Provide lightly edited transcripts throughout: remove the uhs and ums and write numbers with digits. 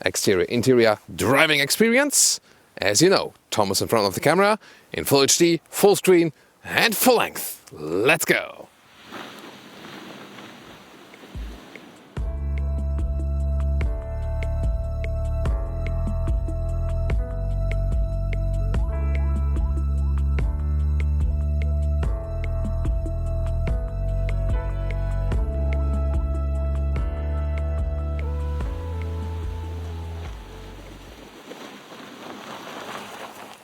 Exterior, interior, driving experience. As you know, Thomas in front of the camera, in full HD, full screen and full length. Let's go!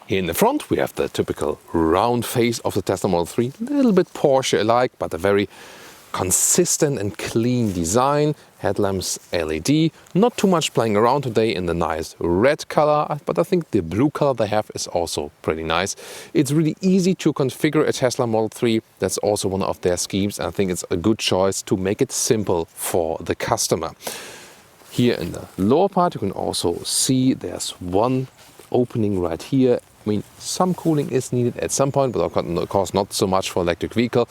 Here in the front we have the typical round face of the Tesla Model 3, a little bit Porsche-alike, but a very consistent and clean design. Headlamps LED, not too much playing around today in the nice red color, but I think the blue color they have is also pretty nice. It's really easy to configure a Tesla Model 3, that's also one of their schemes, and I think it's a good choice to make it simple for the customer. Here in the lower part you can also see there's one opening right here. I mean, some cooling is needed at some point, but of course not so much for electric vehicle.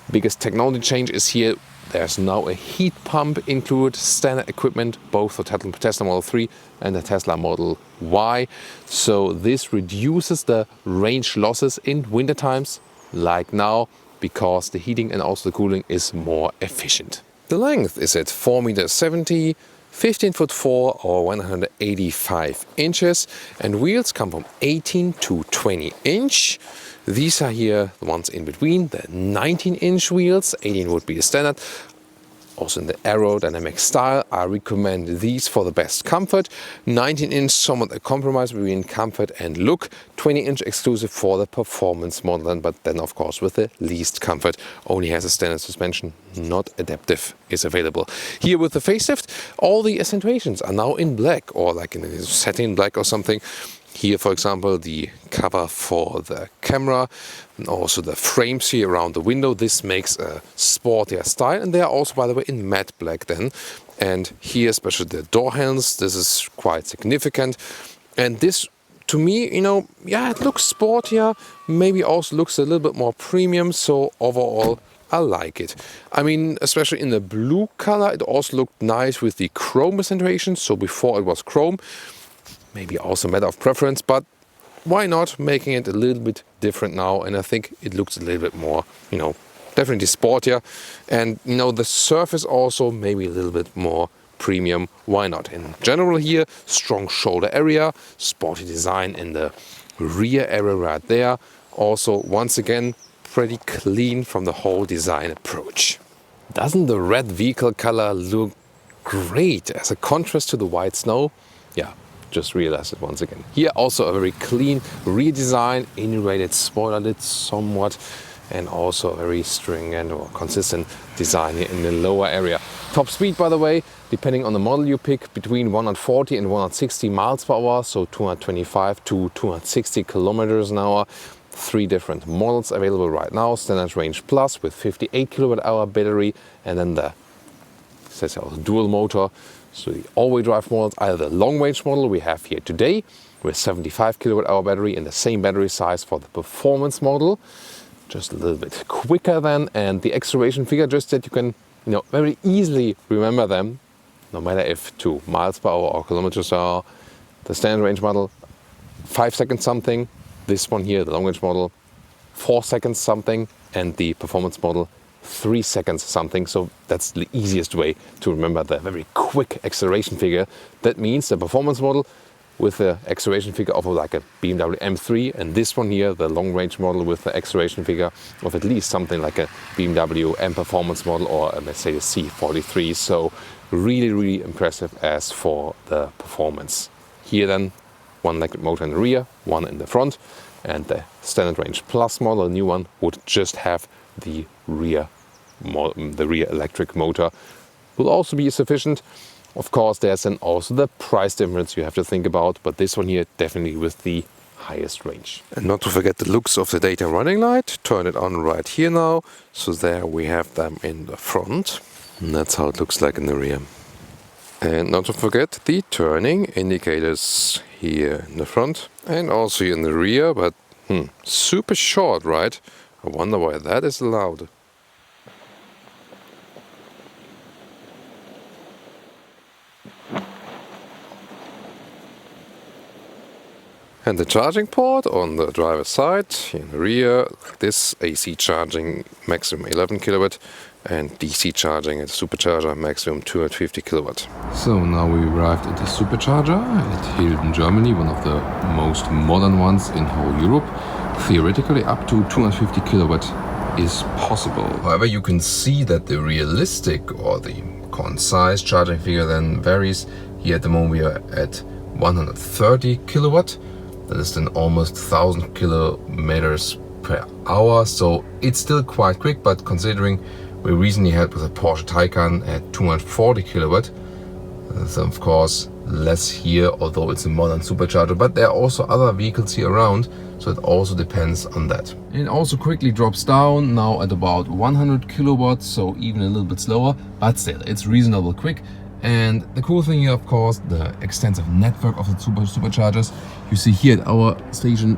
Biggest technology change is here. There's now a heat pump included, standard equipment, both for Tesla Model 3 and the Tesla Model Y. So this reduces the range losses in winter times, like now, because the heating and also the cooling is more efficient. The length is at 4.70 meters, 15'4" or 185 inches, and wheels come from 18 to 20 inch. These are here the ones in between, the 19-inch wheels. 18 would be the standard. Also in the aerodynamic style, I recommend these for the best comfort. 19-inch, somewhat a compromise between comfort and look. 20-inch exclusive for the performance model, but then of course with the least comfort. Only has a standard suspension, not adaptive is available. Here with the facelift, all the accentuations are now in black, or like in a satin black or something. Here, for example, the cover for the camera and also the frames here around the window. This makes a sportier style, and they are also, by the way, in matte black then. And here, especially the door handles, this is quite significant. And this, to me, you know, yeah, it looks sportier, maybe also looks a little bit more premium. So overall, I like it. I mean, especially in the blue color, it also looked nice with the chrome accentuation. So before it was chrome. Maybe also a matter of preference, but why not making it a little bit different now? And I think it looks a little bit more, you know, definitely sportier. And, you know, the surface also maybe a little bit more premium. Why not? In general here, strong shoulder area, sporty design in the rear area right there. Also, once again, pretty clean from the whole design approach. Doesn't the red vehicle color look great as a contrast to the white snow? Yeah. Just realized it once again. Here also a very clean redesign, integrated spoiler lid somewhat, and also a very stringent or consistent design here in the lower area. Top speed, by the way, depending on the model you pick, between 140 and 160 miles per hour, so 225 to 260 kilometers an hour. 3 different models available right now. Standard Range Plus with 58 kilowatt-hour battery, and then the dual motor. So the all-wheel drive models, either the long-range model we have here today with 75 kilowatt-hour battery and the same battery size for the performance model, just a little bit quicker then, and the acceleration figure, just that you can, you know, very easily remember them, no matter if 2 miles per hour or kilometers per hour. The standard range model, 5 seconds something. This one here, the long-range model, 4 seconds something, and the performance model, 3 seconds something. So that's the easiest way to remember the very quick acceleration figure. That means the performance model with the acceleration figure of like a BMW M3, and this one here, the long range model, with the acceleration figure of at least something like a BMW M performance model or a Mercedes C43. So really impressive as for the performance. Here then, one electric motor in the rear, one in the front, and the standard range plus model, a new one, would just have the rear electric motor. Will also be sufficient. Of course, there's then also the price difference you have to think about, but this one here definitely with the highest range. And not to forget the looks of the daytime running light. Turn it on right here now. So there we have them in the front. And that's how it looks like in the rear. And not to forget the turning indicators here in the front and also in the rear, but super short, right? I wonder why that is allowed. And the charging port on the driver's side, in the rear, this AC charging maximum 11 kilowatt and DC charging at supercharger maximum 250 kilowatt. So now we arrived at the supercharger at Hilden, Germany, one of the most modern ones in whole Europe. Theoretically up to 250 kilowatt is possible. However, you can see that the realistic or the concise charging figure then varies. Here at the moment we are at 130 kilowatt. That is then almost 1,000 kilometers per hour. So it's still quite quick, but considering we recently had with a Porsche Taycan at 240 kilowatt, that's of course less here, although it's a modern supercharger. But there are also other vehicles here around, so it also depends on that. It also quickly drops down now at about 100 kilowatts, so even a little bit slower, but still it's reasonable quick. And the cool thing here, of course, the extensive network of the superchargers. You see here at our station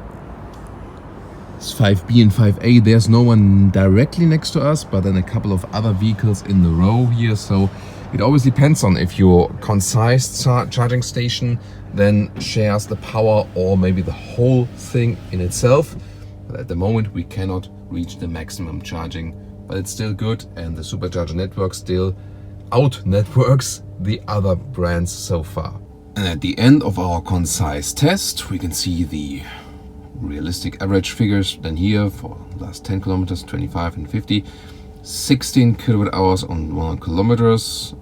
5B and 5A, there's no one directly next to us, but then a couple of other vehicles in the row here. So it always depends on if your concise charging station then shares the power or maybe the whole thing in itself. But at the moment we cannot reach the maximum charging, but it's still good, and the supercharger network still out-networks the other brands so far. And at the end of our concise test, we can see the realistic average figures then here for the last 10 kilometers, 25 and 50, 16 kilowatt hours on 100 kilometers,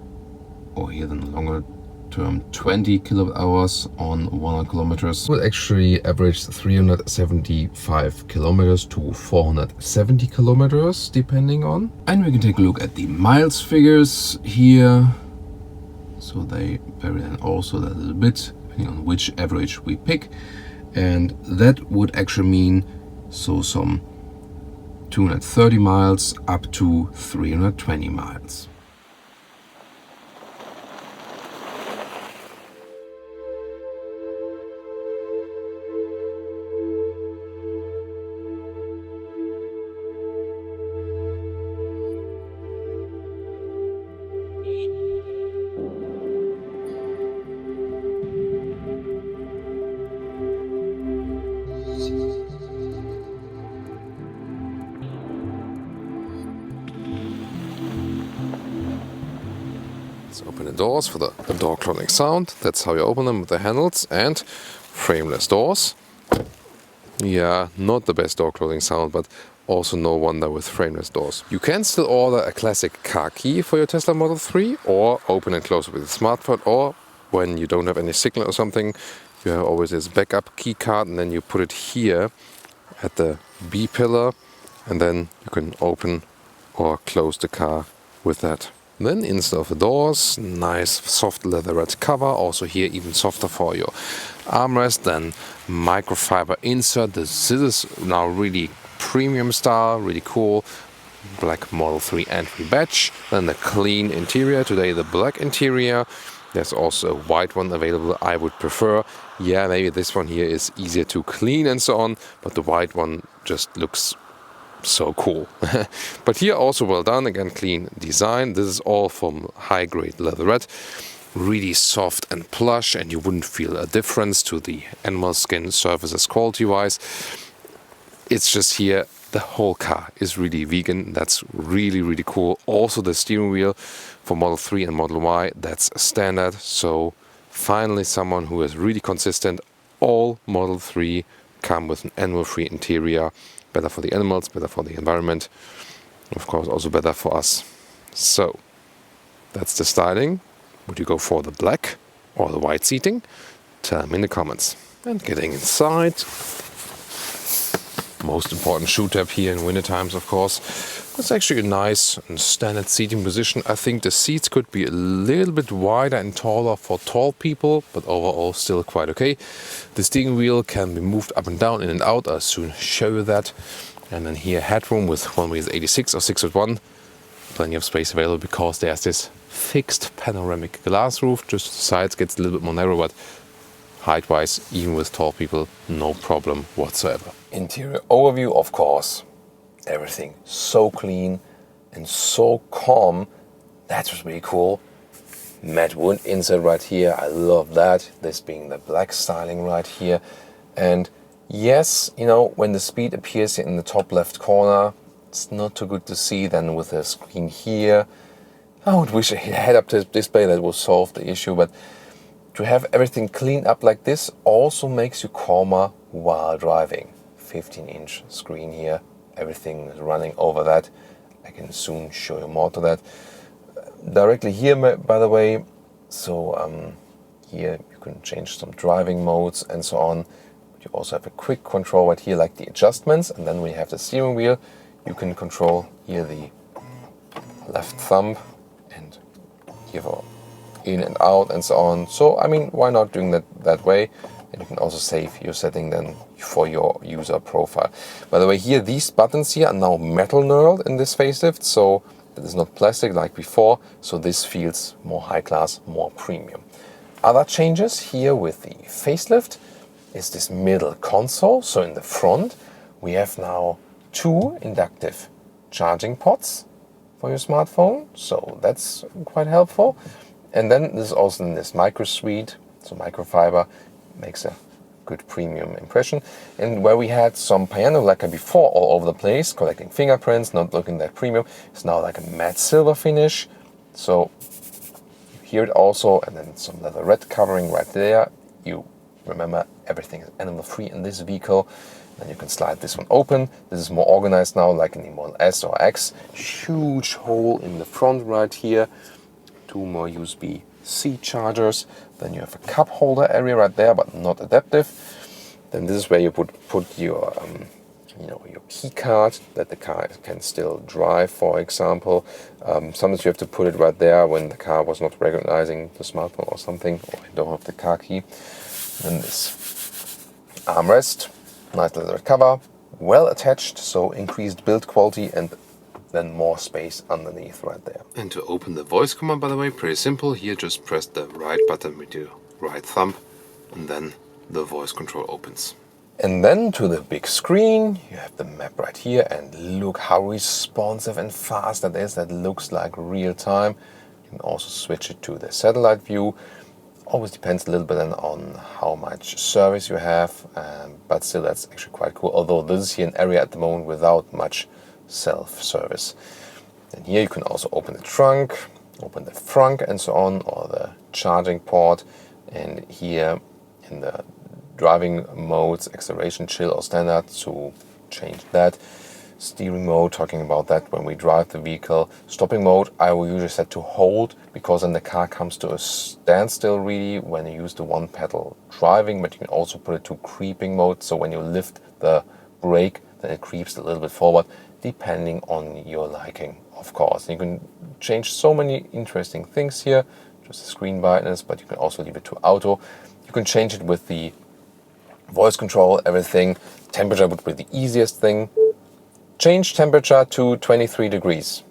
or here then longer term 20 kilowatt hours on 100 kilometers. Will actually average 375 kilometers to 470 kilometers depending on. And we can take a look at the miles figures here. So they vary then also a little bit depending on which average we pick. And that would actually mean some 230 miles up to 320 miles. Let's open the doors for the door closing sound. That's how you open them, with the handles and frameless doors. Yeah, not the best door closing sound, but also no wonder with frameless doors. You can still order a classic car key for your Tesla Model 3 or open and close it with a smartphone, or when you don't have any signal or something, you have always this backup key card, and then you put it here at the B pillar, and then you can open or close the car with that. Then inside of the doors, nice soft leatherette cover, also here even softer for your armrest. Then microfiber insert. This is now really premium style, really cool. Black Model 3 entry badge. Then the clean interior, today the black interior. There's also a white one available, I would prefer. Yeah, maybe this one here is easier to clean and so on, but the white one just looks so cool. But here also well done, again clean design. This is all from high grade leatherette, really soft and plush, and you wouldn't feel a difference to the animal skin surfaces quality wise. It's just here the whole car is really vegan. That's really cool. Also the steering wheel for Model 3 and Model Y, that's standard. So finally someone who is really consistent. All Model 3 come with an animal free interior. Better for the animals, better for the environment, of course also better for us. So that's the styling. Would you go for the black or the white seating? Tell me in the comments. And getting inside, most important shoe tab here in winter times, of course. It's actually a nice and standard seating position. I think the seats could be a little bit wider and taller for tall people, but overall still quite okay. The steering wheel can be moved up and down, in and out. I'll soon show you that. And then here headroom with 1m86 or 6'1". Plenty of space available because there's this fixed panoramic glass roof. Just the sides gets a little bit more narrow, but height-wise, even with tall people, no problem whatsoever. Interior overview, of course. Everything so clean and so calm. That's really cool. Matte wood insert right here. I love that. This being the black styling right here. And yes, you know, when the speed appears in the top left corner, it's not too good to see. Then with the screen here, I would wish a head-up display that will solve the issue, but to have everything cleaned up like this also makes you calmer while driving. 15-inch screen here, everything is running over that. I can soon show you more to that. Directly here, by the way, so here you can change some driving modes and so on. You also have a quick control right here, like the adjustments, and then we have the steering wheel. You can control here the left thumb and here for in and out and so on. So I mean, why not doing that way? And you can also save your setting then for your user profile. By the way, here these buttons here are now metal knurled in this facelift, so it is not plastic like before. So this feels more high class, more premium. Other changes here with the facelift is this middle console. So in the front, we have now 2 inductive charging ports for your smartphone. So that's quite helpful. And then there's also in this micro suite, so microfiber makes a good premium impression. And where we had some piano lacquer before all over the place, collecting fingerprints, not looking that premium, it's now like a matte silver finish. So you hear it also, and then some leather red covering right there. You remember everything is animal free in this vehicle. Then you can slide this one open. This is more organized now, like in the Model S or X. Huge hole in the front right here. 2 more USB-C chargers. Then you have a cup holder area right there, but not adaptive. Then this is where you put your your key card that the car can still drive, for example. Sometimes you have to put it right there when the car was not recognizing the smartphone or something, or you don't have the car key. Then this armrest, nice leather cover, well attached, so increased build quality and then more space underneath right there. And to open the voice command, by the way, pretty simple. Here just press the right button with your right thumb and then the voice control opens. And then to the big screen, you have the map right here, and look how responsive and fast that is. That looks like real time. You can also switch it to the satellite view. Always depends a little bit on how much service you have, but still that's actually quite cool. Although this is here an area at the moment without much self-service. And here you can also open the trunk, open the frunk and so on, or the charging port. And here in the driving modes, acceleration, chill or standard, to change that. Steering mode, talking about that when we drive the vehicle. Stopping mode, I will usually set to hold, because then the car comes to a standstill really when you use the one pedal driving, but you can also put it to creeping mode, so when you lift the brake, then it creeps a little bit forward, depending on your liking, of course. You can change so many interesting things here, just the screen brightness, but you can also leave it to auto. You can change it with the voice control, everything. Temperature would be the easiest thing. Change temperature to 23 degrees.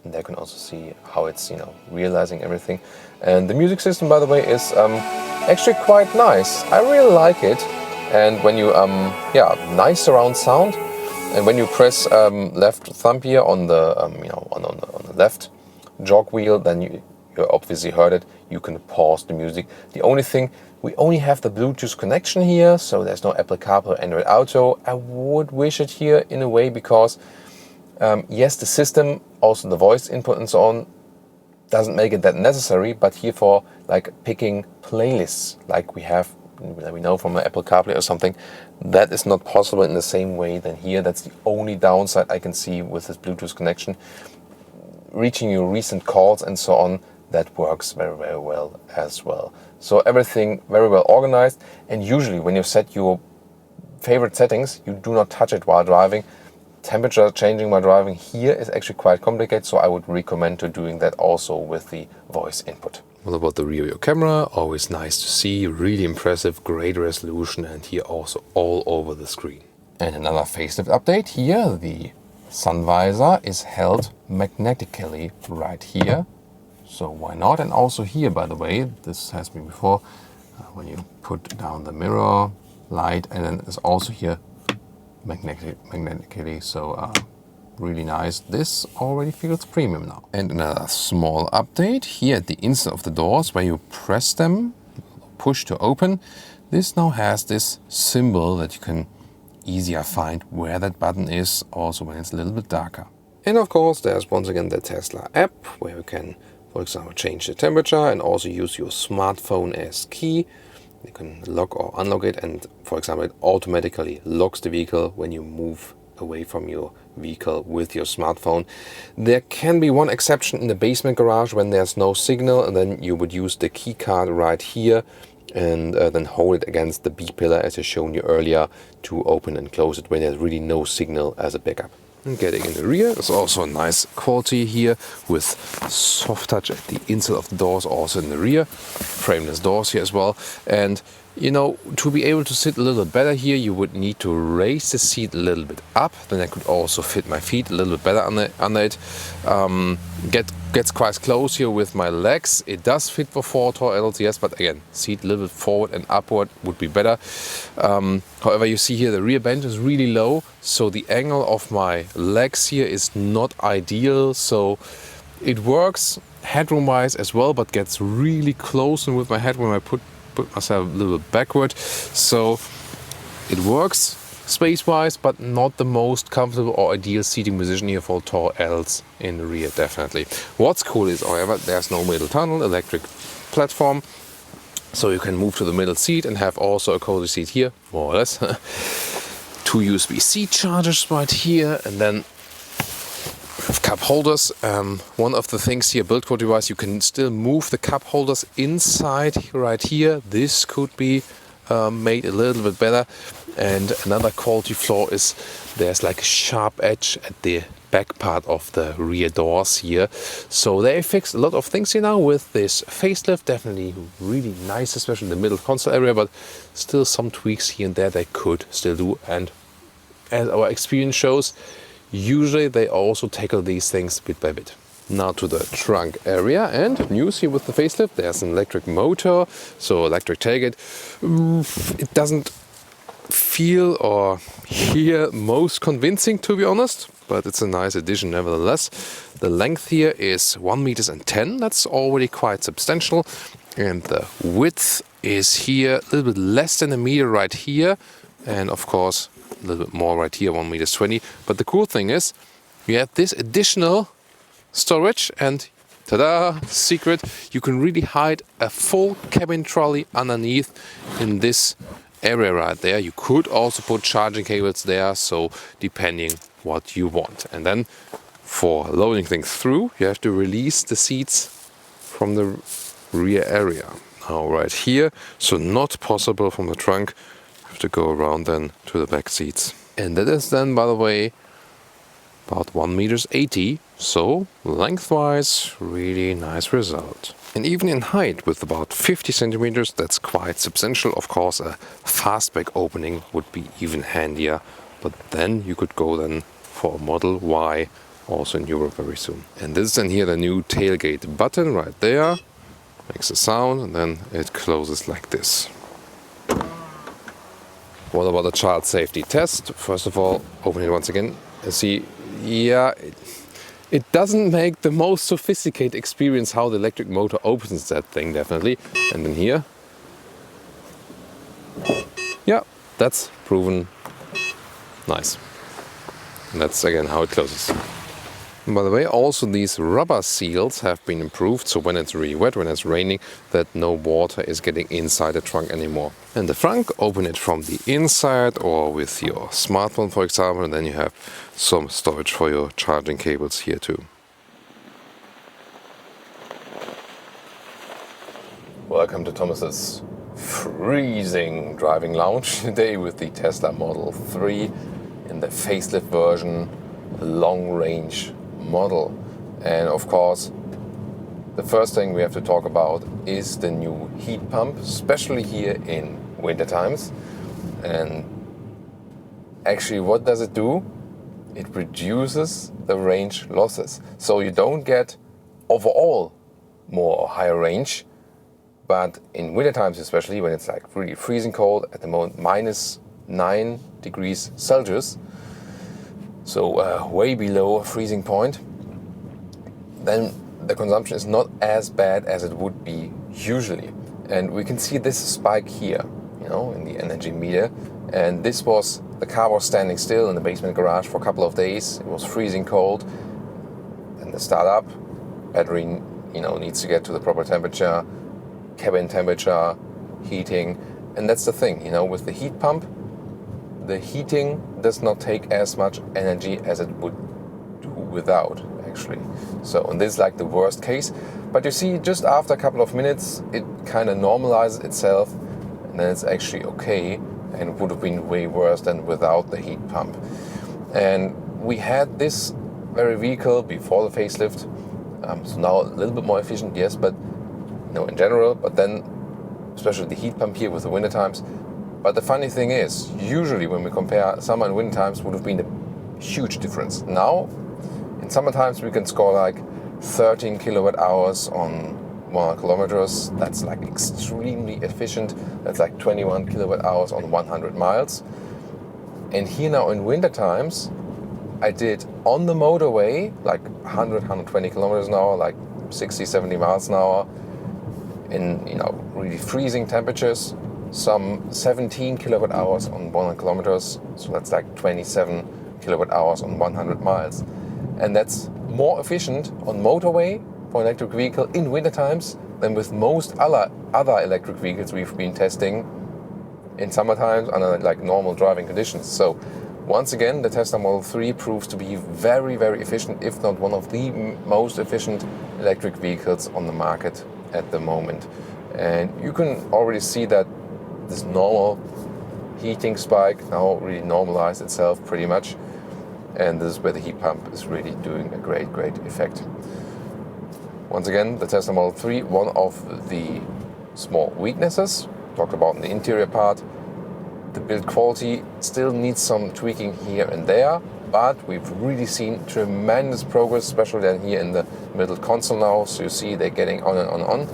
And there you can also see how it's, realizing everything. And the music system, by the way, is actually quite nice. I really like it. And when you, nice surround sound. And when you press left thumb here on the, on the left jog wheel, then you obviously heard it. You can pause the music. The only thing, we only have the Bluetooth connection here, so there's no Apple CarPlay or Android Auto. I would wish it here in a way, because yes, the system, also the voice input and so on, doesn't make it that necessary, but here for like picking playlists like we know from an Apple CarPlay or something, that is not possible in the same way than here. That's the only downside I can see with this Bluetooth connection. Reaching your recent calls and so on, that works very, very well as well. So everything very well organized, and usually when you set your favorite settings, you do not touch it while driving. Temperature changing while driving here is actually quite complicated, so I would recommend to doing that also with the voice input. What about the rear view camera? Always nice to see, really impressive, great resolution, and here also all over the screen. And another facelift update here, the sun visor is held magnetically right here. So why not? And also here, by the way, this has been before, when you put down the mirror light, and then it's also here magnetically, so really nice. This already feels premium now. And another small update here at the inside of the doors, where you press them, push to open, this now has this symbol that you can easier find where that button is, also when it's a little bit darker. And of course there's once again the Tesla app, where you can, for example, change the temperature and also use your smartphone as key. You can lock or unlock it, and for example it automatically locks the vehicle when you move away from your vehicle with your smartphone. There can be one exception in the basement garage when there's no signal, and then you would use the key card right here and then hold it against the B pillar as I shown you earlier to open and close it when there's really no signal as a backup. And getting in the rear is also a nice quality here with soft touch at the inside of the doors, also in the rear. Frameless doors here as well. And you know, to be able to sit a little bit better here, you would need to raise the seat a little bit up. Then I could also fit my feet a little bit better under it. Gets quite close here with my legs. It does fit for 4 tall adults, yes, but again, seat a little bit forward and upward would be better. However, you see here the rear bench is really low, so the angle of my legs here is not ideal. So it works headroom wise as well, but gets really close and with my head when I put myself a little bit backward. So it works space wise, but not the most comfortable or ideal seating position here for tall adults in the rear, definitely. What's cool is, however, there's no middle tunnel, electric platform, so you can move to the middle seat and have also a cozy seat here, more or less. 2 USB-C chargers right here, and then cup holders. One of the things here, build quality wise, you can still move the cup holders inside right here. This could be made a little bit better. And another quality flaw is there's like a sharp edge at the back part of the rear doors here. So they fixed a lot of things here now with this facelift. Definitely really nice, especially in the middle console area, but still some tweaks here and there they could still do. And as our experience shows, usually they also tackle these things bit by bit. Now to the trunk area, and news here with the facelift, there's an electric motor, so electric tailgate. It doesn't feel or hear most convincing, to be honest, but it's a nice addition nevertheless. The length here is 1 meters and 10, that's already quite substantial, and the width is here a little bit less than a meter right here, and of course a little bit more right here, 1 meters 20. But the cool thing is you have this additional storage, and ta-da, secret, you can really hide a full cabin trolley underneath in this area right there. You could also put charging cables there, so depending what you want. And then for loading things through, you have to release the seats from the rear area. Now right here, so not possible from the trunk, you have to go around then to the back seats. And that is then, by the way, about 1 meters 80, so lengthwise really nice result. And even in height with about 50 centimeters, that's quite substantial. Of course, a fastback opening would be even handier, but then you could go then for a Model Y also in Europe very soon. And this is then here the new tailgate button right there, makes a sound, and then it closes like this. What about the child safety test? First of all, open it once again. See, yeah, it doesn't make the most sophisticated experience how the electric motor opens that thing, definitely. And then here, yeah, that's proven nice. And that's again how it closes. And by the way, also these rubber seals have been improved, so when it's really wet, when it's raining, that no water is getting inside the trunk anymore. And the frunk, open it from the inside or with your smartphone, for example, and then you have some storage for your charging cables here too. Welcome to Thomas's freezing driving lounge today with the Tesla Model 3 in the facelift version, long range model. And of course, the first thing we have to talk about is the new heat pump, especially here in winter times. And actually, what does it do? It reduces the range losses. So you don't get overall more or higher range, but in winter times, especially when it's like really freezing cold, at the moment -9 degrees Celsius, so way below freezing point, then the consumption is not as bad as it would be usually. And we can see this spike here. in the energy meter. And the car was standing still in the basement garage for a couple of days. It was freezing cold. And the startup, battery, needs to get to the proper temperature, cabin temperature, heating. And that's the thing, with the heat pump, the heating does not take as much energy as it would do without, actually. So, and this is like the worst case. But you see, just after a couple of minutes, it kind of normalizes itself, and then it's actually okay, and it would have been way worse than without the heat pump. And we had this very vehicle before the facelift, so now a little bit more efficient, yes, but in general, but then especially the heat pump here with the winter times. But the funny thing is, usually when we compare summer and winter times, would have been a huge difference. Now, in summer times, we can score like 13 kilowatt hours on 100 kilometers. That's like extremely efficient. That's like 21 kilowatt hours on 100 miles. And here now in winter times, I did on the motorway like 100, 120 kilometers an hour, like 60, 70 miles an hour, in really freezing temperatures, some 17 kilowatt hours on 100 kilometers, so that's like 27 kilowatt hours on 100 miles. And that's more efficient on motorway for an electric vehicle in winter times than with most other electric vehicles we've been testing in summer times under like normal driving conditions. So once again, the Tesla Model 3 proves to be very, very efficient, if not one of the most efficient electric vehicles on the market at the moment. And you can already see that this normal heating spike now really normalized itself pretty much. And this is where the heat pump is really doing a great effect. Once again, the Tesla Model 3, one of the small weaknesses, talked about in the interior part. The build quality still needs some tweaking here and there, but we've really seen tremendous progress, especially then here in the middle console now. So you see they're getting on and on and on.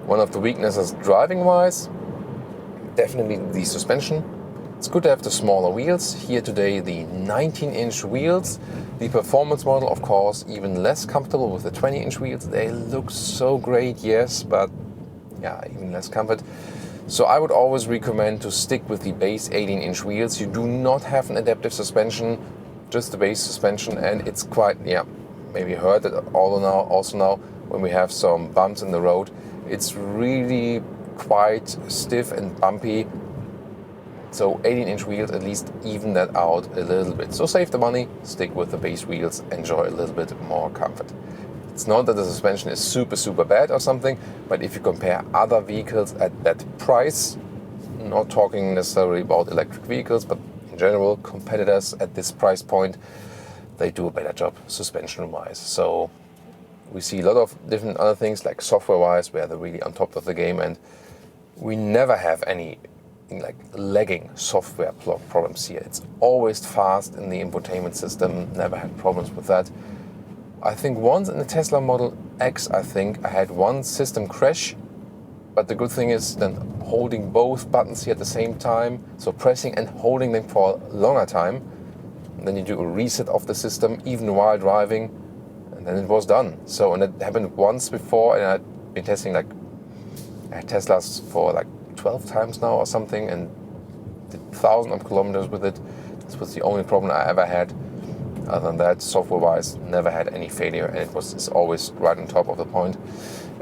One of the weaknesses driving-wise, definitely the suspension. It's good to have the smaller wheels. Here today, the 19-inch wheels. The performance model, of course, even less comfortable with the 20-inch wheels. They look so great, yes, but yeah, even less comfort. So I would always recommend to stick with the base 18-inch wheels. You do not have an adaptive suspension, just the base suspension, and it's quite, maybe you heard it also now when we have some bumps in the road. It's really quite stiff and bumpy. So 18-inch wheels at least even that out a little bit. So save the money, stick with the base wheels, enjoy a little bit more comfort. It's not that the suspension is super bad or something, but if you compare other vehicles at that price, not talking necessarily about electric vehicles, but in general, competitors at this price point, they do a better job suspension-wise. So we see a lot of different other things like software-wise, where they're really on top of the game, and we never have any like lagging software problems here. It's always fast in the infotainment system, never had problems with that. I think once in the Tesla Model X, I had one system crash, but the good thing is then holding both buttons here at the same time, so pressing and holding them for a longer time, and then you do a reset of the system even while driving, and then it was done. So, and it happened once before, and I've been testing I had Teslas for like 12 times now or something, and did thousands of kilometers with it. This was the only problem I ever had. Other than that, software-wise, never had any failure, and it's always right on top of the point.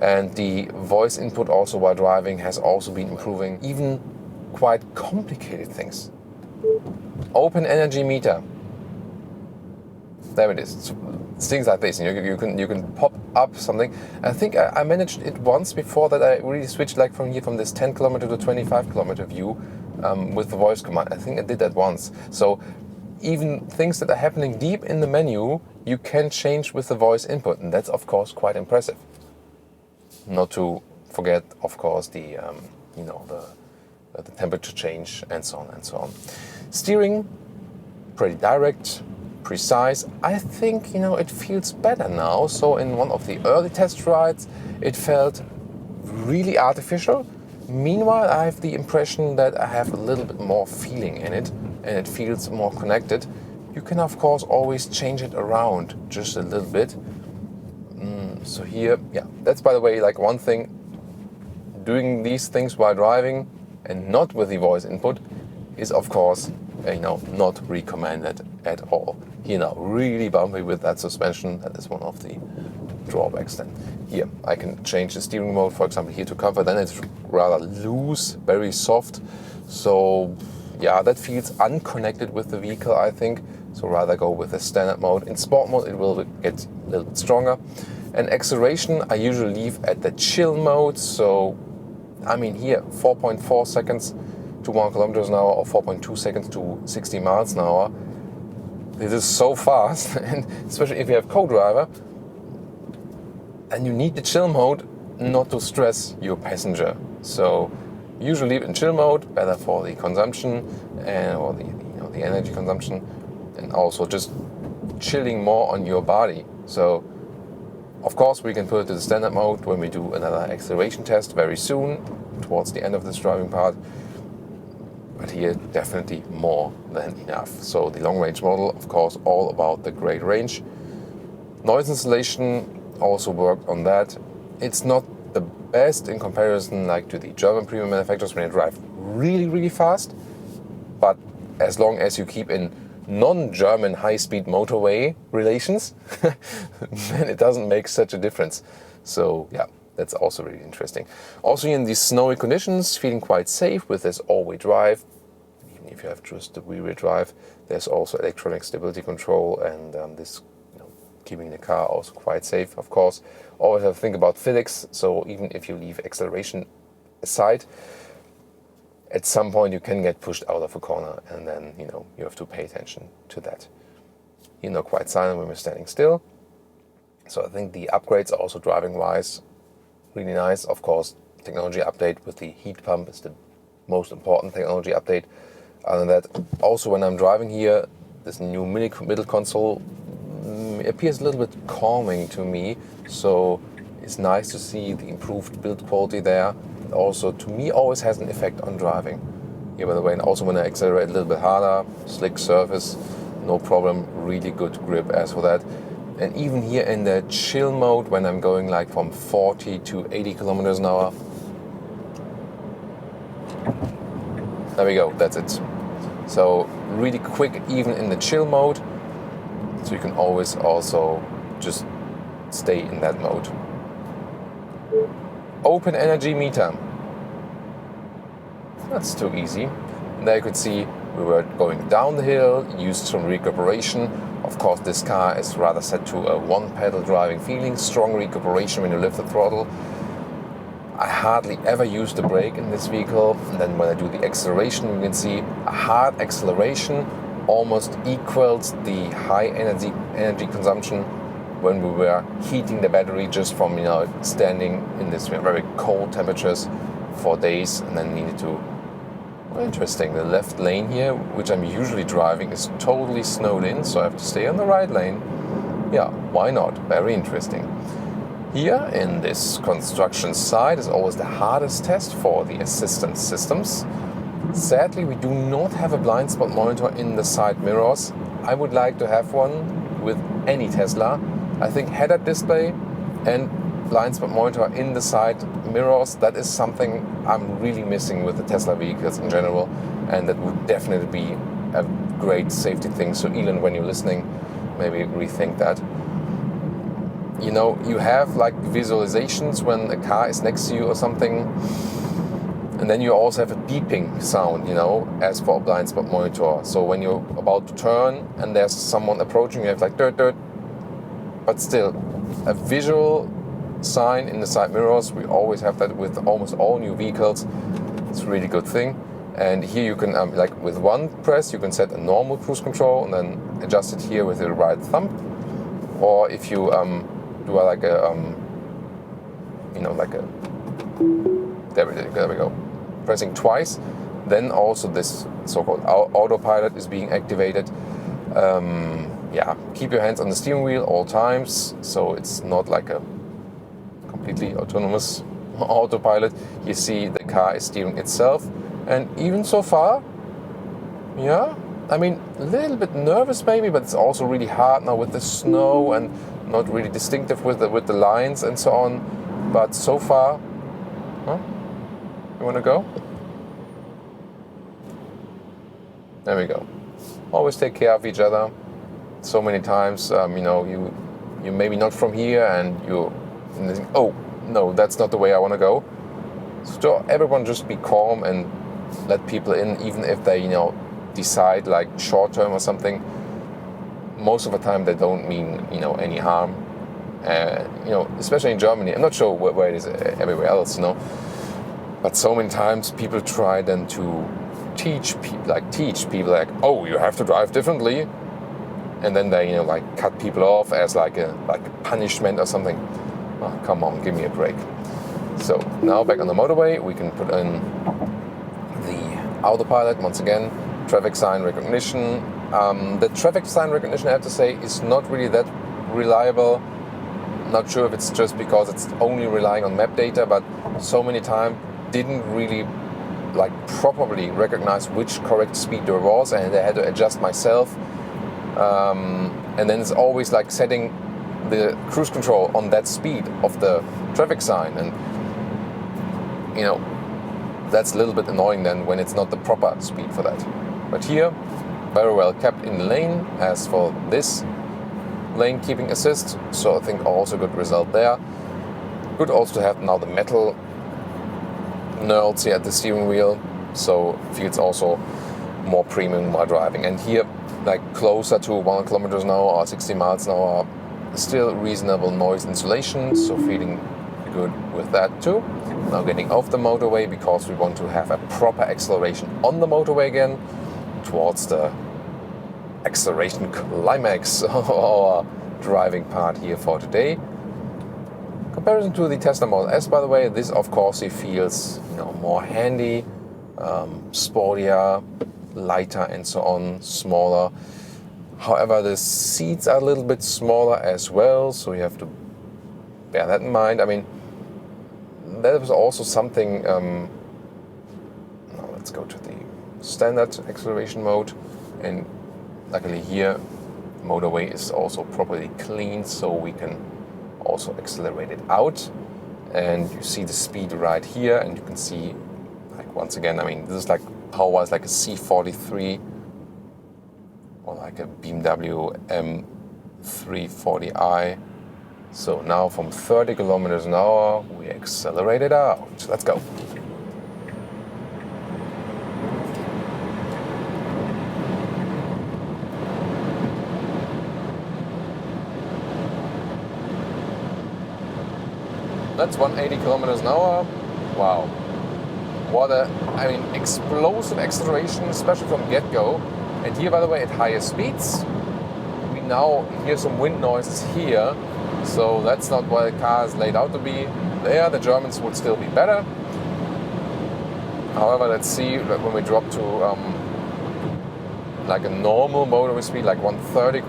And the voice input also while driving has also been improving, even quite complicated things. Open energy meter. There it is. It's things like this. You can pop up something. I think I managed it once before that I really switched like from this 10 kilometer to 25 kilometer view with the voice command. I think I did that once. So even things that are happening deep in the menu, you can change with the voice input, and that's of course quite impressive. Not to forget, of course, the temperature change and so on and so on. Steering, pretty direct, precise. I think it feels better now. So in one of the early test rides, it felt really artificial. Meanwhile, I have the impression that I have a little bit more feeling in it, and it feels more connected. You can of course always change it around just a little bit. So here, that's by the way like one thing, doing these things while driving and not with the voice input is of course not recommended at all. Really bumpy with that suspension. That is one of the drawbacks. Then here I can change the steering mode, for example here to comfort, then it's rather loose, very soft, so yeah, that feels unconnected with the vehicle, I think. So rather go with the standard mode. In sport mode it will get a little bit stronger. And acceleration I usually leave at the chill mode. So I mean here 4.4 seconds to 1 kilometers an hour or 4.2 seconds to 60 miles an hour. This is so fast, and especially if you have co-driver, and you need the chill mode not to stress your passenger. So usually leave it in chill mode, better for the consumption or the energy consumption, and also just chilling more on your body. So of course we can put it to the standard mode when we do another acceleration test very soon, towards the end of this driving part. But here definitely more than enough. So the long range model, of course, all about the great range. Noise insulation also worked on that. It's not the best in comparison like to the German premium manufacturers when you drive really fast, but as long as you keep in non-German high-speed motorway relations, then it doesn't make such a difference. So yeah, that's also really interesting. Also in these snowy conditions, feeling quite safe with this all-wheel drive. Even if you have just the rear-wheel drive, there's also electronic stability control, and this keeping the car also quite safe. Of course, always have to think about physics. So even if you leave acceleration aside, at some point you can get pushed out of a corner, and then you have to pay attention to that. Quite silent when we're standing still. So I think the upgrades are also driving-wise really nice. Of course, technology update with the heat pump is the most important technology update. Other than that, also when I'm driving here, this new middle console appears a little bit calming to me. So it's nice to see the improved build quality there. It also, to me, always has an effect on driving. Here, by the way, and also when I accelerate a little bit harder, slick surface, no problem, really good grip as for that. And even here in the chill mode, when I'm going like from 40 to 80 kilometers an hour, there we go, that's it. So really quick, even in the chill mode. So you can always also just stay in that mode. Open energy meter. That's too easy. And there you could see we were going down the hill, used some recuperation. Of course, this car is rather set to a one-pedal driving feeling, strong recuperation when you lift the throttle. I hardly ever use the brake in this vehicle. And then when I do the acceleration, you can see a hard acceleration almost equals the high energy consumption when we were heating the battery just from standing in this very cold temperatures for days, and then needed to. Well, interesting, the left lane here, which I'm usually driving, is totally snowed in, so I have to stay on the right lane. Yeah, why not? Very interesting. Here in this construction site is always the hardest test for the assistance systems. Sadly, we do not have a blind spot monitor in the side mirrors. I would like to have one with any Tesla. I think head-up display and blind spot monitor in the side mirrors, that is something I'm really missing with the Tesla vehicles in general, and that would definitely be a great safety thing. So Elon, when you're listening, maybe rethink that. You have like visualizations when a car is next to you or something, and then you also have a beeping sound, as for a blind spot monitor. So when you're about to turn and there's someone approaching, you have like dirt, but still a visual sign in the side mirrors. We always have that with almost all new vehicles. It's a really good thing. And here you can, like with one press, you can set a normal cruise control and then adjust it here with your right thumb. Or if you do like a, there we go, pressing twice, then also this so-called autopilot is being activated. Keep your hands on the steering wheel all times, so it's not like a completely autonomous autopilot. You see the car is steering itself, and even so far, a little bit nervous maybe, but it's also really hard now with the snow and not really distinctive with the lines and so on. But so far, you want to go? There we go. Always take care of each other. So many times, you maybe not from here, and you think, oh no, that's not the way I want to go. So everyone just be calm and let people in, even if they decide like short term or something. Most of the time they don't mean any harm. Especially in Germany. I'm not sure where it is everywhere else, but so many times people try then to teach people like, oh, you have to drive differently, and then they cut people off as like a punishment or something. Oh, come on, give me a break. So now back on the motorway, we can put in the autopilot once again. Traffic sign recognition. The traffic sign recognition, I have to say, is not really that reliable. Not sure if it's just because it's only relying on map data, but so many times didn't really properly recognize which correct speed there was, and I had to adjust myself. And then it's always like setting the cruise control on that speed of the traffic sign, and that's a little bit annoying then when it's not the proper speed for that. But here, very well kept in the lane. As for this lane keeping assist, so I think also good result there. Good also to have now the metal knurls here at the steering wheel, so it feels also more premium while driving. And here, like closer to 100 kilometers an hour or 60 miles an hour, still reasonable noise insulation, so feeling good with that too. Now getting off the motorway, because we want to have a proper acceleration on the motorway again, towards the acceleration climax of our driving part here for today. Comparison to the Tesla Model S, by the way, this of course it feels more handy, sportier, lighter and so on, smaller. However, the seats are a little bit smaller as well, so you have to bear that in mind. I mean, that was also something. Now let's go to the standard acceleration mode, and luckily here motorway is also properly cleaned, so we can also accelerate it out. And you see the speed right here, and you can see, like, once again, I mean, this is like power-wise like a C43 or like a BMW M340i. So now from 30 kilometers an hour, we accelerate it out. Let's go. That's 180 kilometers an hour. Wow. What a, explosive acceleration, especially from get-go. And here, by the way, at higher speeds, we now hear some wind noises here. So that's not what the car is laid out to be. There, the Germans would still be better. However, let's see when we drop to like a normal motorway speed, like 130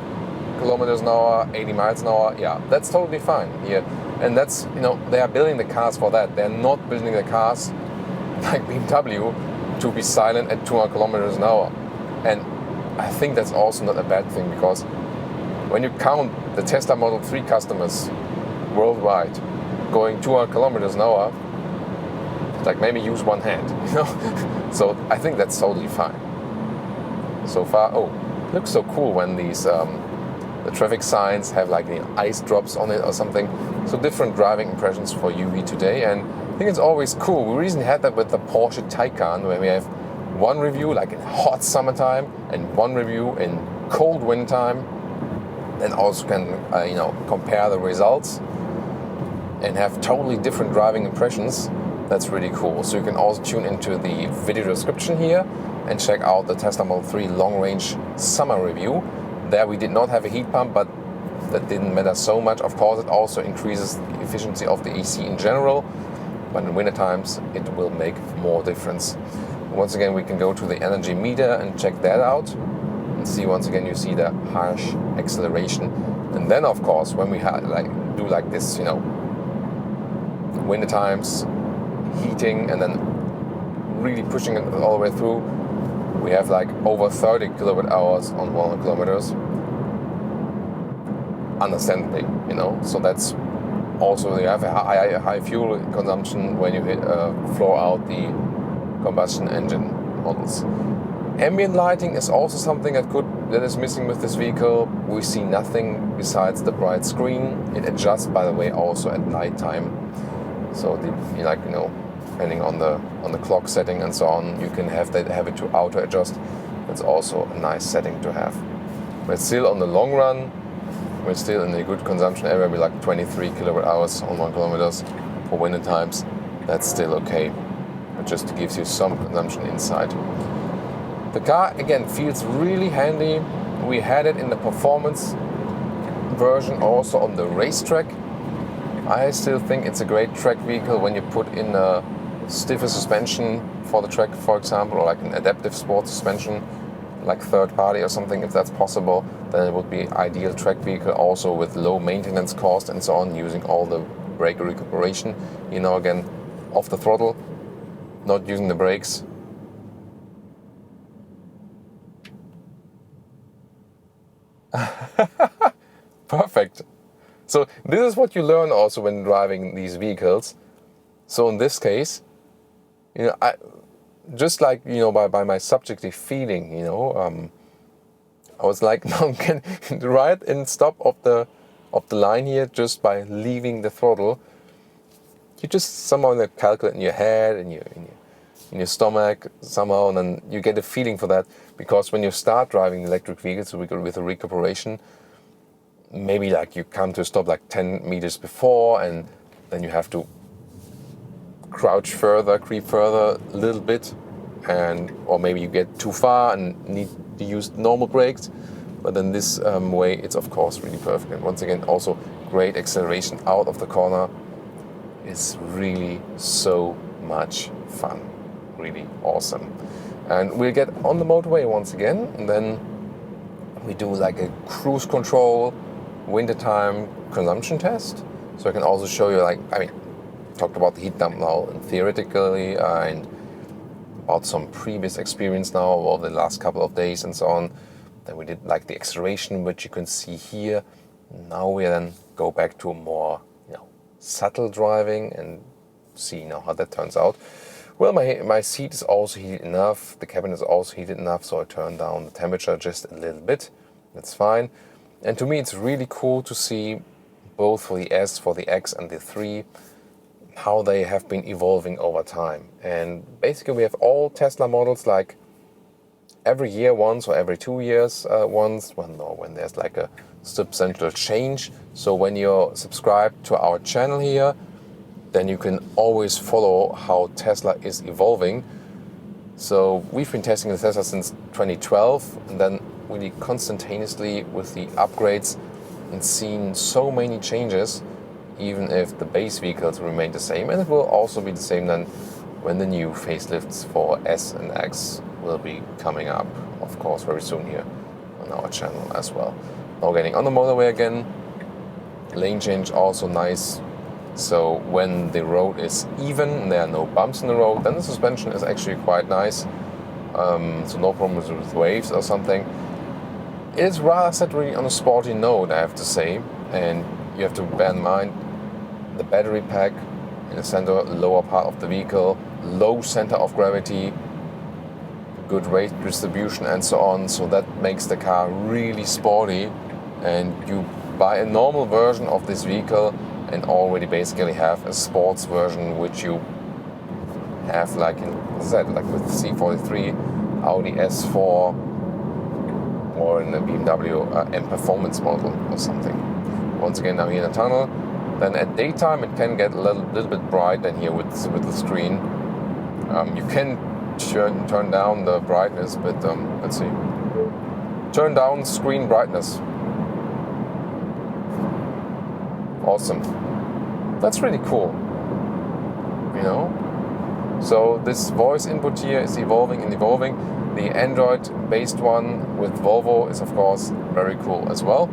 kilometers an hour, 80 miles an hour. Yeah, that's totally fine here. And that's, they are building the cars for that. They're not building the cars like BMW to be silent at 200 kilometers an hour. And I think that's also not a bad thing, because when you count the Tesla Model 3 customers worldwide going 200 kilometers an hour, like maybe use one hand, So I think that's totally fine. So far, looks so cool when these the traffic signs have like ice drops on it or something. So different driving impressions for UV today, and I think it's always cool. We recently had that with the Porsche Taycan, where we have one review like in hot summertime and one review in cold wintertime, and also can compare the results and have totally different driving impressions. That's really cool. So you can also tune into the video description here and check out the Tesla Model 3 long-range summer review. There we did not have a heat pump, but that didn't matter so much. Of course, it also increases the efficiency of the AC in general, but in winter times it will make more difference. Once again, we can go to the energy meter and check that out and see, once again, you see the harsh acceleration. And then, of course, when we do like this, winter times, heating, and then really pushing it all the way through, we have like over 30 kilowatt hours on 100 kilometers. Understandably, so that's also, you have a high fuel consumption when you floor out the combustion engine models. Ambient lighting is also something that is missing with this vehicle. We see nothing besides the bright screen. It adjusts, by the way, also at night time. So depending on the clock setting and so on, you can have it to auto adjust. That's also a nice setting to have. But still, on the long run, we're still in a good consumption area. We're like 23 kilowatt hours on 1 kilometers for winter times. That's still okay. It just gives you some consumption inside. The car, again, feels really handy. We had it in the performance version, also on the racetrack. I still think it's a great track vehicle when you put in a stiffer suspension for the track, for example, or like an adaptive sports suspension, like third party or something. If that's possible, then it would be ideal track vehicle, also with low maintenance cost and so on, using all the brake recuperation. Again, off the throttle, not using the brakes. Perfect. So this is what you learn also when driving these vehicles. So in this case, I just like by my subjective feeling, I was like, now can right in stop of the line here, just by leaving the throttle, you just somehow calculate in your head and in your stomach somehow, and then you get a feeling for that. Because when you start driving electric vehicles with a recuperation, maybe like you come to a stop like 10 meters before, and then you have to crouch further, creep further a little bit, or maybe you get too far and need to use normal brakes. But then this way, it's of course really perfect. And once again, also great acceleration out of the corner. It's really so much fun, really awesome. And we'll get on the motorway once again, and then we do like a cruise control wintertime consumption test. So I can also show you, talked about the heat dump now and theoretically, and about some previous experience now over the last couple of days and so on. Then we did like the acceleration, which you can see here. Now we then go back to a more subtle driving and see how that turns out. Well, my seat is also heated enough, the cabin is also heated enough, so I turned down the temperature just a little bit. That's fine. And to me, it's really cool to see both for the S, for the X and the 3, how they have been evolving over time. And basically we have all Tesla models like every year once, or every 2 years once, when there's like a substantial change. So when you're subscribed to our channel here, then you can always follow how Tesla is evolving. So we've been testing the Tesla since 2012, and then really constantly with the upgrades, and seen so many changes, even if the base vehicles remain the same. And it will also be the same then when the new facelifts for S and X will be coming up, of course, very soon here on our channel as well. Now getting on the motorway again, lane change also nice. So when the road is even, there are no bumps in the road, then the suspension is actually quite nice. So no problems with waves or something. It is rather set really on a sporty note, I have to say. And you have to bear in mind the battery pack in the center, lower part of the vehicle, low center of gravity, good weight distribution and so on. So that makes the car really sporty. And you buy a normal version of this vehicle and already basically have a sports version, which you have like with C43, Audi S4, or in a BMW M Performance model or something. Once again, now here in the tunnel, then at daytime it can get a little bit bright than here with the screen. You can turn down the brightness, but let's see. Turn down screen brightness. Awesome. That's really cool. So this voice input here is evolving and evolving. The Android-based one with Volvo is of course very cool as well.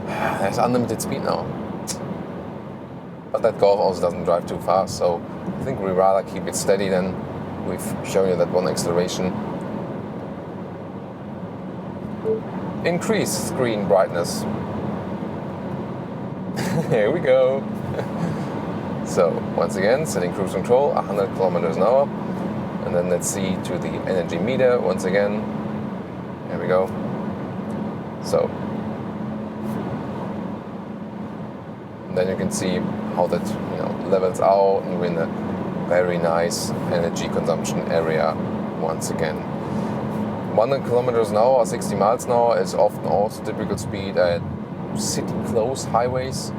There's unlimited speed now. But that Golf also doesn't drive too fast, so I think we rather keep it steady than we've shown you that one acceleration. Increase screen brightness. Here we go. So once again, setting cruise control 100 kilometers an hour. And then let's see to the energy meter once again. There we go. So then you can see how that levels out, and we're in a very nice energy consumption area once again. 100 kilometers an hour or 60 miles an hour is often also typical speed at city close highways.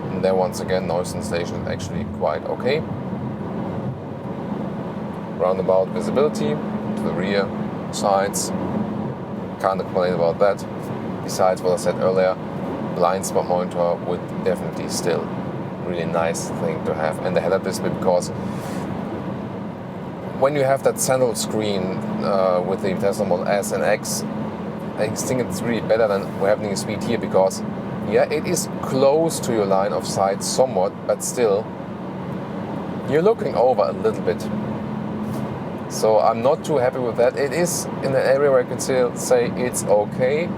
And there once again noise sensation is actually quite okay. Roundabout visibility to the rear, sides, can't complain about that. Besides what I said earlier, blind spot monitor would definitely still really nice thing to have. And the head-up display, because when you have that central screen with the Tesla Model S and X, I think it's really better than having a speed here, because yeah, it is close to your line of sight somewhat, but still you're looking over a little bit. So I'm not too happy with that. It is in an area where I can still say it's okay.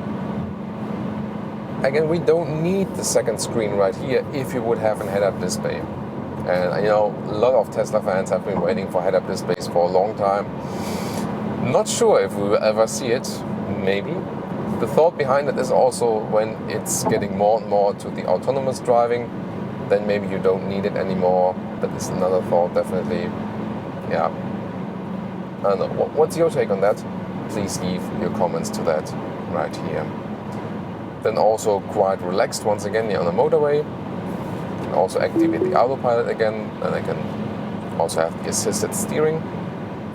Again, we don't need the second screen right here if you would have a head-up display. And a lot of Tesla fans have been waiting for head-up displays for a long time. Not sure if we will ever see it, maybe. The thought behind it is also when it's getting more and more to the autonomous driving, then maybe you don't need it anymore. That is another thought, definitely. Yeah. I don't know. What's your take on that? Please leave your comments to that right here. Then also quite relaxed once again here on the motorway. And also activate the autopilot again, and I can also have the assisted steering.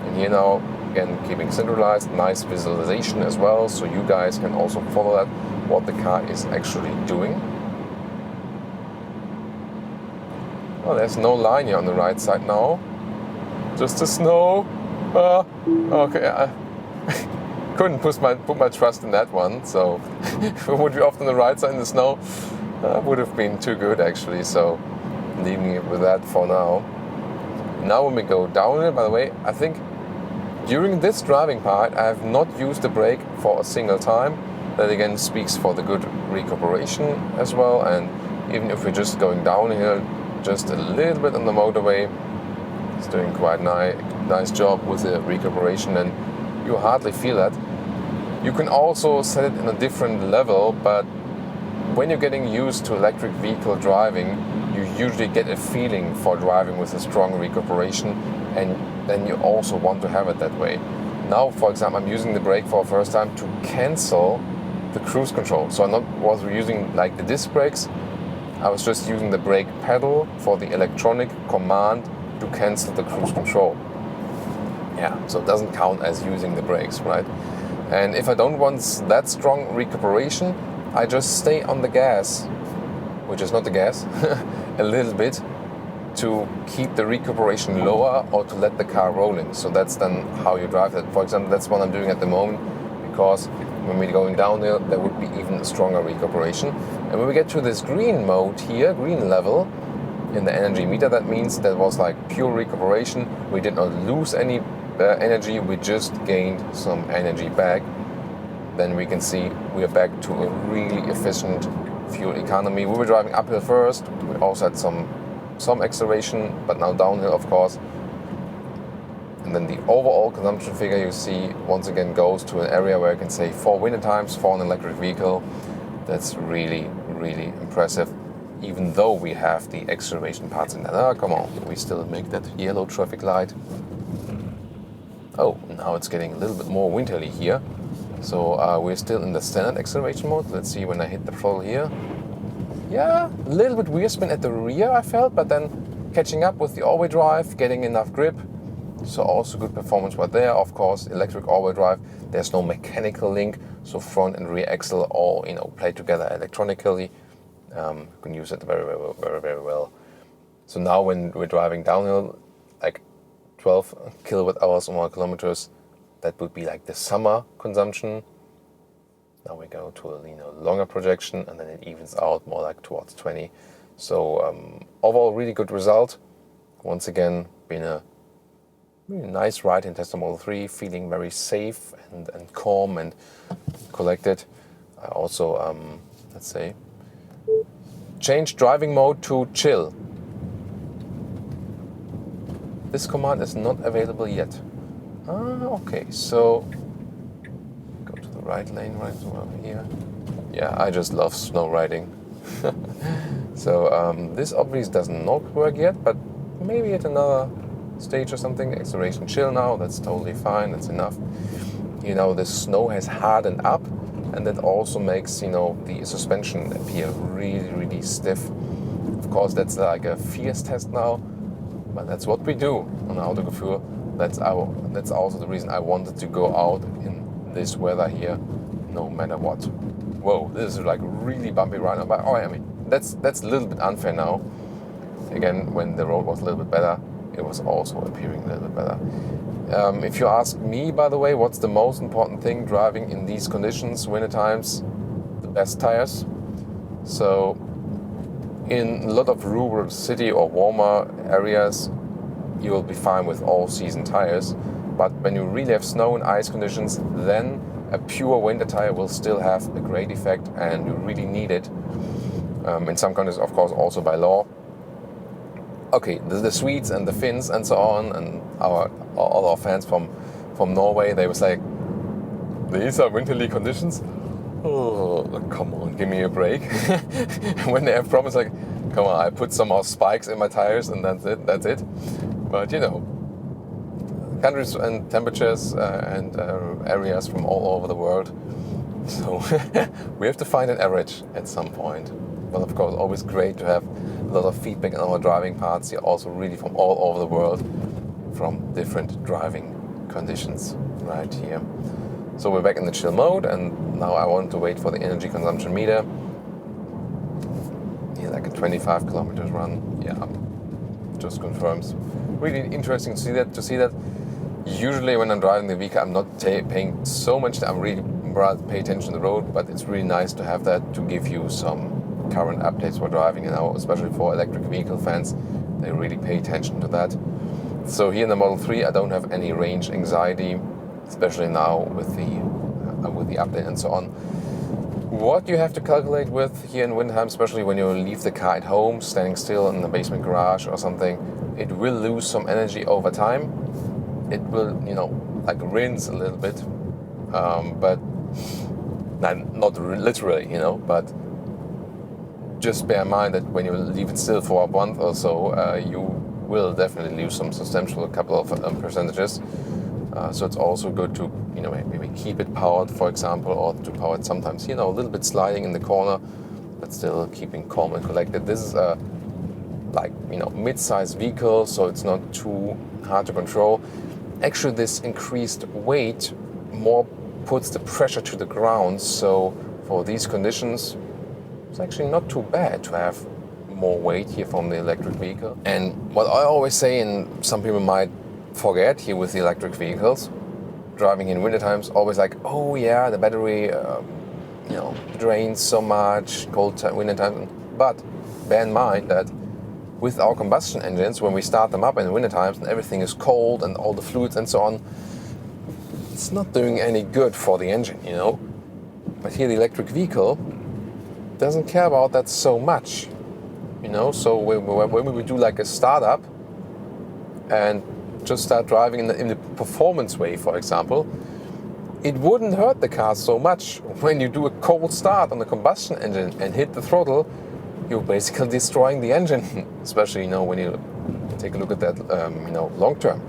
And here now, again, keeping synchronized, nice visualization as well, so you guys can also follow that, what the car is actually doing. Oh, there's no line here on the right side now. Just the snow. Okay, I couldn't put my trust in that one. So if it would be off on the right side in the snow, would have been too good actually. So leaving it with that for now. Now when we go downhill, by the way, I think during this driving part I have not used the brake for a single time. That again speaks for the good recuperation as well. And even if we're just going downhill, just a little bit on the motorway, it's doing quite nice job with the recuperation, and you hardly feel that. You can also set it in a different level, but when you're getting used to electric vehicle driving, you usually get a feeling for driving with a strong recuperation, and then you also want to have it that way. Now, for example, I'm using the brake for the first time to cancel the cruise control. So I wasn't using like the disc brakes, I was just using the brake pedal for the electronic command to cancel the cruise control. Yeah, so it doesn't count as using the brakes, right? And if I don't want that strong recuperation, I just stay on the gas, which is not the gas, a little bit, to keep the recuperation lower or to let the car rolling. So that's then how you drive it. For example, that's what I'm doing at the moment, because when we're going downhill, there would be even a stronger recuperation. And when we get to this green mode here, green level, in the energy meter, that means that was like pure recuperation. We did not lose any energy, we just gained some energy back. Then we can see we are back to a really efficient fuel economy. We were driving uphill first, we also had some acceleration, but now downhill, of course. And then the overall consumption figure you see once again goes to an area where I can say 4 winter times for an electric vehicle. That's really, really impressive, even though we have the acceleration parts in that. Ah, come on, we still make that yellow traffic light. Oh, now it's getting a little bit more winterly here. So we're still in the standard acceleration mode. Let's see when I hit the throttle here. Yeah, a little bit rear spin at the rear I felt, but then catching up with the all-wheel drive, getting enough grip. So also good performance right there. Of course, electric all-wheel drive, there's no mechanical link, so front and rear axle all play together electronically. You can use it very, very, very, very well. So now when we're driving downhill, like 12 kilowatt hours on 1 kilometers, that would be like the summer consumption. Now we go to a longer projection, and then it evens out more like towards 20. So overall, really good result. Once again, been a really nice ride in Tesla Model 3, feeling very safe and calm and collected. I also, let's say, change driving mode to chill. This command is not available yet. Okay, so go to the right lane right over here. Yeah, I just love snow riding. So this obviously does not work yet, but maybe at another stage or something. Acceleration chill now, that's totally fine, that's enough. You know, the snow has hardened up, and that also makes, you know, the suspension appear really, really stiff. Of course, that's like a fierce test now, but that's what we do on Autogefühl. That's also the reason I wanted to go out in this weather here, no matter what. Whoa, this is like really bumpy right now, but I mean, that's a little bit unfair now. Again, when the road was a little bit better, it was also appearing a little bit better. If you ask me, by the way, what's the most important thing driving in these conditions, winter times? The best tires. So in a lot of rural city or warmer areas, you will be fine with all season tires. But when you really have snow and ice conditions, then a pure winter tire will still have a great effect, and you really need it. In some countries, of course, also by law. Okay, the Swedes and the Finns and so on, and all our fans from Norway, they was like, these are winterly conditions? Oh, come on, give me a break. When they have problems, like, come on, I put some more spikes in my tires and that's it. But you know, countries and temperatures and areas from all over the world. So we have to find an average at some point. But of course, always great to have a lot of feedback on our driving parts here, also really from all over the world, from different driving conditions right here. So we're back in the chill mode, and now I want to wait for the energy consumption meter. Yeah, like a 25 kilometers run. Yeah, just confirms. Really interesting to see that. Usually when I'm driving the vehicle, I'm not paying so much. I'm really rather pay attention to the road, but it's really nice to have that to give you some current updates for driving, and now especially for electric vehicle fans, they really pay attention to that. So here in the Model 3, I don't have any range anxiety, especially now with the update and so on. What you have to calculate with here in wintertime, especially when you leave the car at home, standing still in the basement garage or something, it will lose some energy over time. It will, you know, like rinse a little bit, but not literally, you know, but just bear in mind that when you leave it still for a month or so, you will definitely lose some substantial couple of percentages. So it's also good to, you know, maybe keep it powered, for example, or to power it sometimes, you know, a little bit sliding in the corner, but still keeping calm and collected. This is a, like, you know, mid-sized vehicle, so it's not too hard to control. Actually, this increased weight more puts the pressure to the ground, so for these conditions, it's actually not too bad to have more weight here from the electric vehicle. And what I always say, and some people might forget here with the electric vehicles, driving in winter times, always like, oh yeah, the battery, you know, drains so much, winter times. But bear in mind that with our combustion engines, when we start them up in the winter times and everything is cold and all the fluids and so on, it's not doing any good for the engine, you know. But here the electric vehicle doesn't care about that so much, you know. So when we do like a startup and just start driving in the performance way, for example, it wouldn't hurt the car so much. When you do a cold start on the combustion engine and hit the throttle, you're basically destroying the engine, especially, you know, when you take a look at that, you know, long term.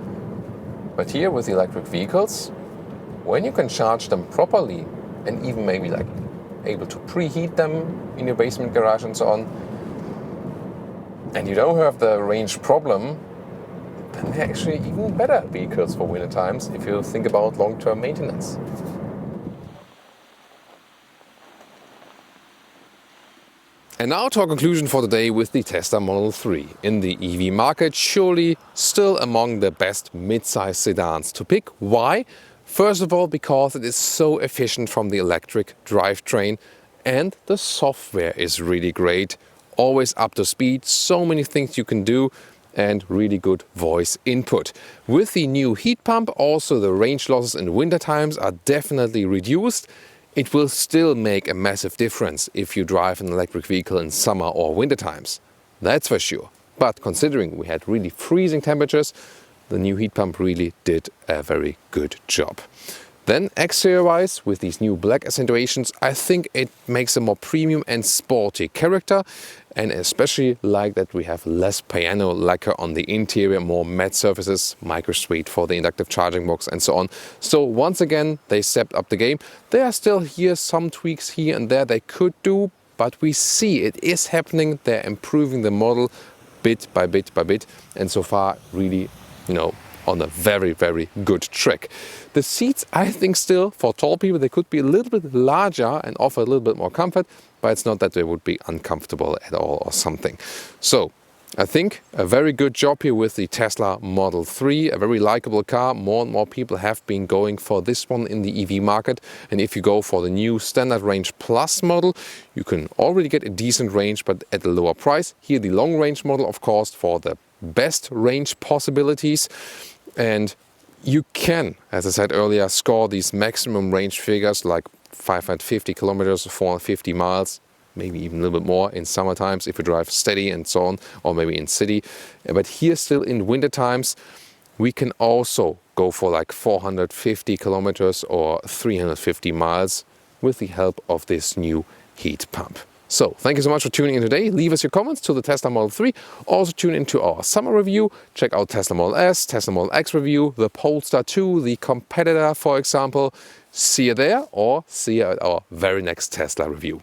But here with the electric vehicles, when you can charge them properly and even maybe like able to preheat them in your basement garage and so on, and you don't have the range problem, then they're actually even better vehicles for winter times if you think about long-term maintenance. And now to our conclusion for the day with the Tesla Model 3. In the EV market, surely still among the best mid-size sedans to pick. Why? First of all, because it is so efficient from the electric drivetrain, and the software is really great. Always up to speed, so many things you can do, and really good voice input. With the new heat pump, also the range losses in winter times are definitely reduced. It will still make a massive difference if you drive an electric vehicle in summer or winter times. That's for sure. But considering we had really freezing temperatures, the new heat pump really did a very good job. Then exterior-wise, with these new black accentuations, I think it makes a more premium and sporty character, and especially like that we have less piano lacquer on the interior, more matte surfaces, micro-suite for the inductive charging box and so on. So once again, they stepped up the game. There are still here some tweaks here and there they could do, but we see it is happening. They're improving the model bit by bit by bit, and so far really, on a very, very good track. The seats, I think still, for tall people, they could be a little bit larger and offer a little bit more comfort, but it's not that they would be uncomfortable at all or something. So, I think a very good job here with the Tesla Model 3, a very likable car. More and more people have been going for this one in the EV market. And if you go for the new Standard Range Plus model, you can already get a decent range, but at a lower price. Here the long range model, of course, for the best range possibilities. And you can, as I said earlier, score these maximum range figures like 550 kilometers, 450 miles, maybe even a little bit more in summer times if you drive steady and so on, or maybe in city. But here still in winter times, we can also go for like 450 kilometers or 350 miles with the help of this new heat pump. So, thank you so much for tuning in today. Leave us your comments to the Tesla Model 3. Also tune into our summer review. Check out Tesla Model S, Tesla Model X review, the Polestar 2, the competitor, for example. See you there, or see you at our very next Tesla review.